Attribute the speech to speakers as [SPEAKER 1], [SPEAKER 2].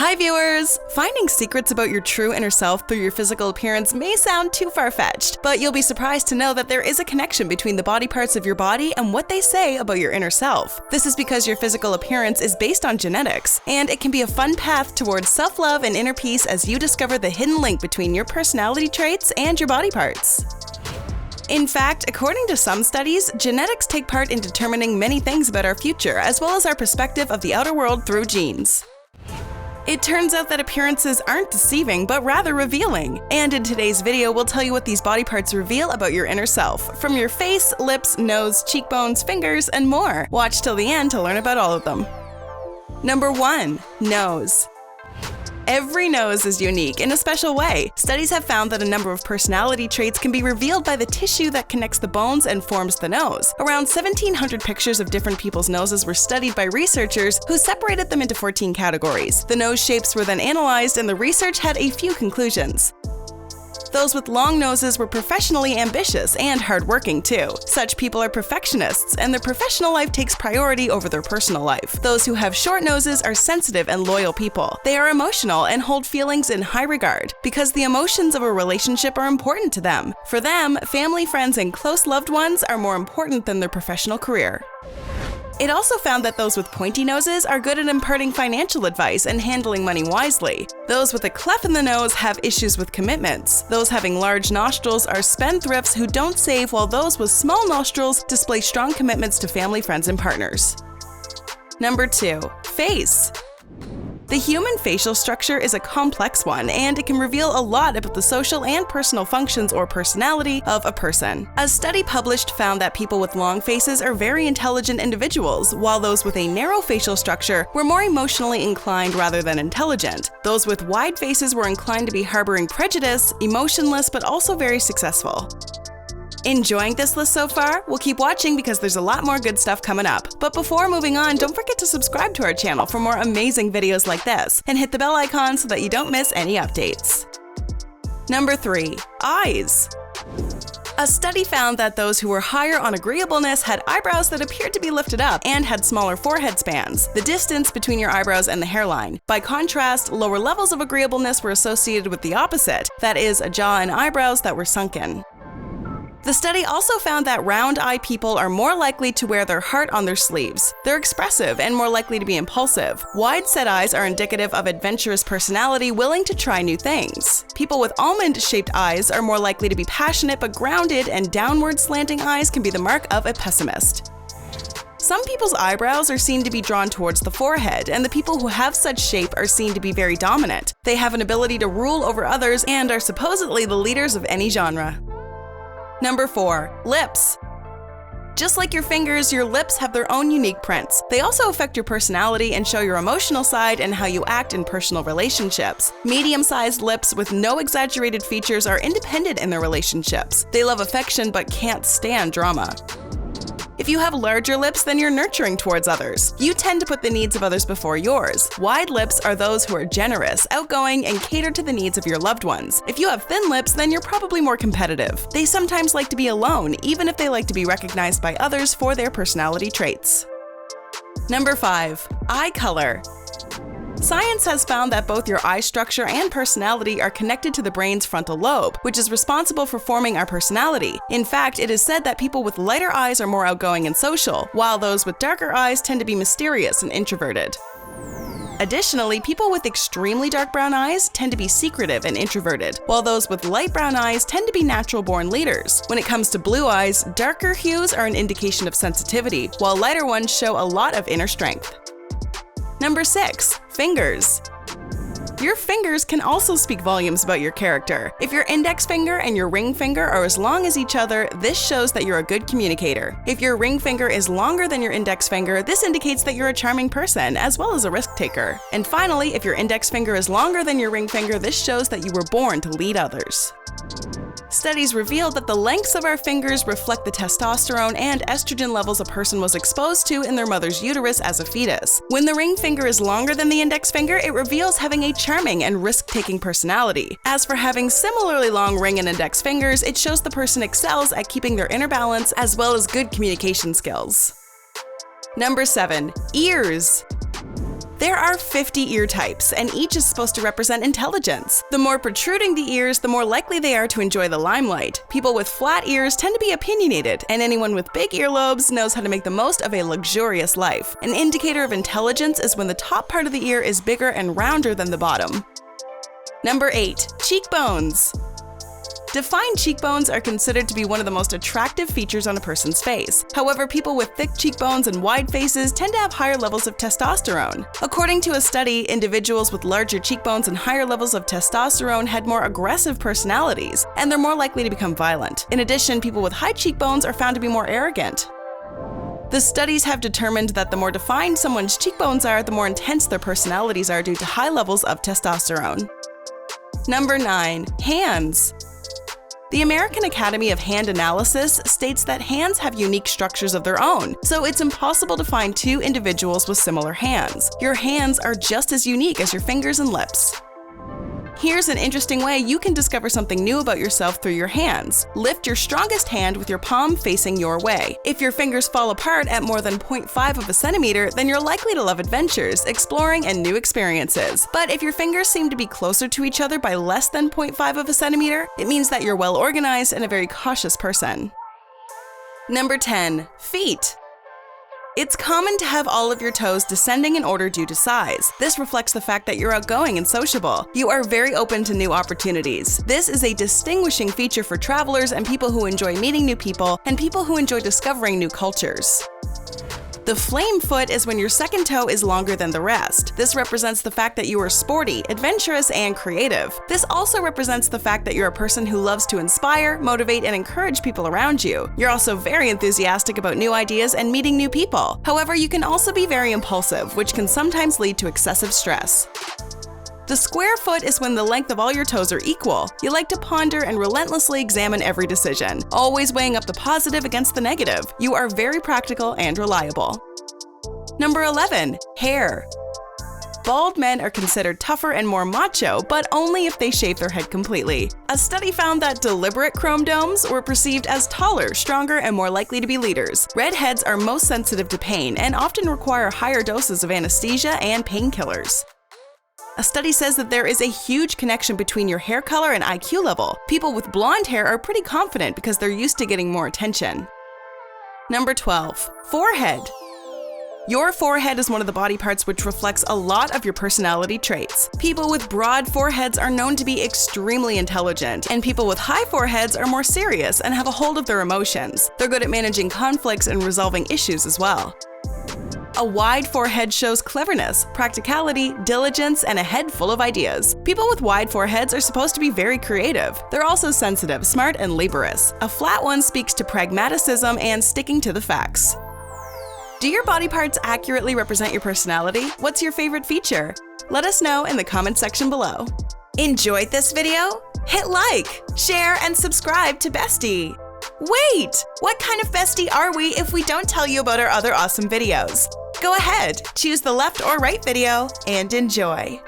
[SPEAKER 1] Hi viewers! Finding secrets about your true inner self through your physical appearance may sound too far-fetched, but you'll be surprised to know that there is a connection between the body parts of your body and what they say about your inner self. This is because your physical appearance is based on genetics, and it can be a fun path towards self-love and inner peace as you discover the hidden link between your personality traits and your body parts. In fact, according to some studies, genetics take part in determining many things about our future, as well as our perspective of the outer world through genes. It turns out that appearances aren't deceiving, but rather revealing. And in today's video, we'll tell you what these body parts reveal about your inner self, from your face, lips, nose, cheekbones, fingers, and more. Watch till the end to learn about all of them. Number 1. Nose. Every nose is unique in a special way. Studies have found that a number of personality traits can be revealed by the tissue that connects the bones and forms the nose. Around 1,700 pictures of different people's noses were studied by researchers who separated them into 14 categories. The nose shapes were then analyzed, and the research had a few conclusions. Those with long noses were professionally ambitious and hardworking too. Such people are perfectionists, and their professional life takes priority over their personal life. Those who have short noses are sensitive and loyal people. They are emotional and hold feelings in high regard, because the emotions of a relationship are important to them. For them, family, friends, and close loved ones are more important than their professional career. It also found that those with pointy noses are good at imparting financial advice and handling money wisely. Those with a cleft in the nose have issues with commitments. Those having large nostrils are spendthrifts who don't save, while those with small nostrils display strong commitments to family, friends, and partners. Number 2. Face. The human facial structure is a complex one, and it can reveal a lot about the social and personal functions or personality of a person. A study published found that people with long faces are very intelligent individuals, while those with a narrow facial structure were more emotionally inclined rather than intelligent. Those with wide faces were inclined to be harboring prejudice, emotionless, but also very successful. Enjoying this list so far? We'll keep watching because there's a lot more good stuff coming up. But before moving on, don't forget to subscribe to our channel for more amazing videos like this, and hit the bell icon so that you don't miss any updates. Number 3. Eyes. A study found that those who were higher on agreeableness had eyebrows that appeared to be lifted up and had smaller forehead spans, the distance between your eyebrows and the hairline. By contrast, lower levels of agreeableness were associated with the opposite, that is, a jaw and eyebrows that were sunken. The study also found that round-eyed people are more likely to wear their heart on their sleeves. They're expressive and more likely to be impulsive. Wide-set eyes are indicative of adventurous personality willing to try new things. People with almond-shaped eyes are more likely to be passionate but grounded, and downward-slanting eyes can be the mark of a pessimist. Some people's eyebrows are seen to be drawn towards the forehead, and the people who have such shape are seen to be very dominant. They have an ability to rule over others and are supposedly the leaders of any genre. Number 4. Lips. Just like your fingers, your lips have their own unique prints. They also affect your personality and show your emotional side and how you act in personal relationships. Medium-sized lips with no exaggerated features are independent in their relationships. They love affection but can't stand drama. If you have larger lips, then you're nurturing towards others. You tend to put the needs of others before yours. Wide lips are those who are generous, outgoing, and cater to the needs of your loved ones. If you have thin lips, then you're probably more competitive. They sometimes like to be alone, even if they like to be recognized by others for their personality traits. Number 5. Eye color. Science has found that both your eye structure and personality are connected to the brain's frontal lobe, which is responsible for forming our personality. In fact, it is said that people with lighter eyes are more outgoing and social, while those with darker eyes tend to be mysterious and introverted. Additionally, people with extremely dark brown eyes tend to be secretive and introverted, while those with light brown eyes tend to be natural-born leaders. When it comes to blue eyes, darker hues are an indication of sensitivity, while lighter ones show a lot of inner strength. Number 6. Fingers. Your fingers can also speak volumes about your character. If your index finger and your ring finger are as long as each other, this shows that you're a good communicator. If your ring finger is longer than your index finger, this indicates that you're a charming person, as well as a risk taker. And finally, if your index finger is longer than your ring finger, this shows that you were born to lead others. Studies revealed that the lengths of our fingers reflect the testosterone and estrogen levels a person was exposed to in their mother's uterus as a fetus. When the ring finger is longer than the index finger, it reveals having a charming and risk-taking personality. As for having similarly long ring and index fingers, it shows the person excels at keeping their inner balance as well as good communication skills. Number 7. Ears. There are 50 ear types, and each is supposed to represent intelligence. The more protruding the ears, the more likely they are to enjoy the limelight. People with flat ears tend to be opinionated, and anyone with big earlobes knows how to make the most of a luxurious life. An indicator of intelligence is when the top part of the ear is bigger and rounder than the bottom. Number 8. Cheekbones. Defined cheekbones are considered to be one of the most attractive features on a person's face. However, people with thick cheekbones and wide faces tend to have higher levels of testosterone. According to a study, individuals with larger cheekbones and higher levels of testosterone had more aggressive personalities, and they're more likely to become violent. In addition, people with high cheekbones are found to be more arrogant. The studies have determined that the more defined someone's cheekbones are, the more intense their personalities are due to high levels of testosterone. Number 9. Hands. The American Academy of Hand Analysis states that hands have unique structures of their own, so it's impossible to find two individuals with similar hands. Your hands are just as unique as your fingers and lips. Here's an interesting way you can discover something new about yourself through your hands. Lift your strongest hand with your palm facing your way. If your fingers fall apart at more than 0.5 of a centimeter, then you're likely to love adventures, exploring, and new experiences. But if your fingers seem to be closer to each other by less than 0.5 of a centimeter, it means that you're well organized and a very cautious person. Number 10. Feet. It's common to have all of your toes descending in order due to size. This reflects the fact that you're outgoing and sociable. You are very open to new opportunities. This is a distinguishing feature for travelers and people who enjoy meeting new people and people who enjoy discovering new cultures. The flame foot is when your second toe is longer than the rest. This represents the fact that you are sporty, adventurous, and creative. This also represents the fact that you're a person who loves to inspire, motivate, and encourage people around you. You're also very enthusiastic about new ideas and meeting new people. However, you can also be very impulsive, which can sometimes lead to excessive stress. The square foot is when the length of all your toes are equal. You like to ponder and relentlessly examine every decision, always weighing up the positive against the negative. You are very practical and reliable. Number 11. Hair. Bald men are considered tougher and more macho, but only if they shave their head completely. A study found that deliberate chrome domes were perceived as taller, stronger, and more likely to be leaders. Redheads are most sensitive to pain and often require higher doses of anesthesia and painkillers. A study says that there is a huge connection between your hair color and IQ level. People with blonde hair are pretty confident because they're used to getting more attention. Number 12. Forehead. Your forehead is one of the body parts which reflects a lot of your personality traits. People with broad foreheads are known to be extremely intelligent, and people with high foreheads are more serious and have a hold of their emotions. They're good at managing conflicts and resolving issues as well. A wide forehead shows cleverness, practicality, diligence, and a head full of ideas. People with wide foreheads are supposed to be very creative. They're also sensitive, smart, and laborious. A flat one speaks to pragmaticism and sticking to the facts. Do your body parts accurately represent your personality? What's your favorite feature? Let us know in the comment section below. Enjoyed this video? Hit like, share, and subscribe to Bestie. Wait! What kind of bestie are we if we don't tell you about our other awesome videos? Go ahead, choose the left or right video, and enjoy.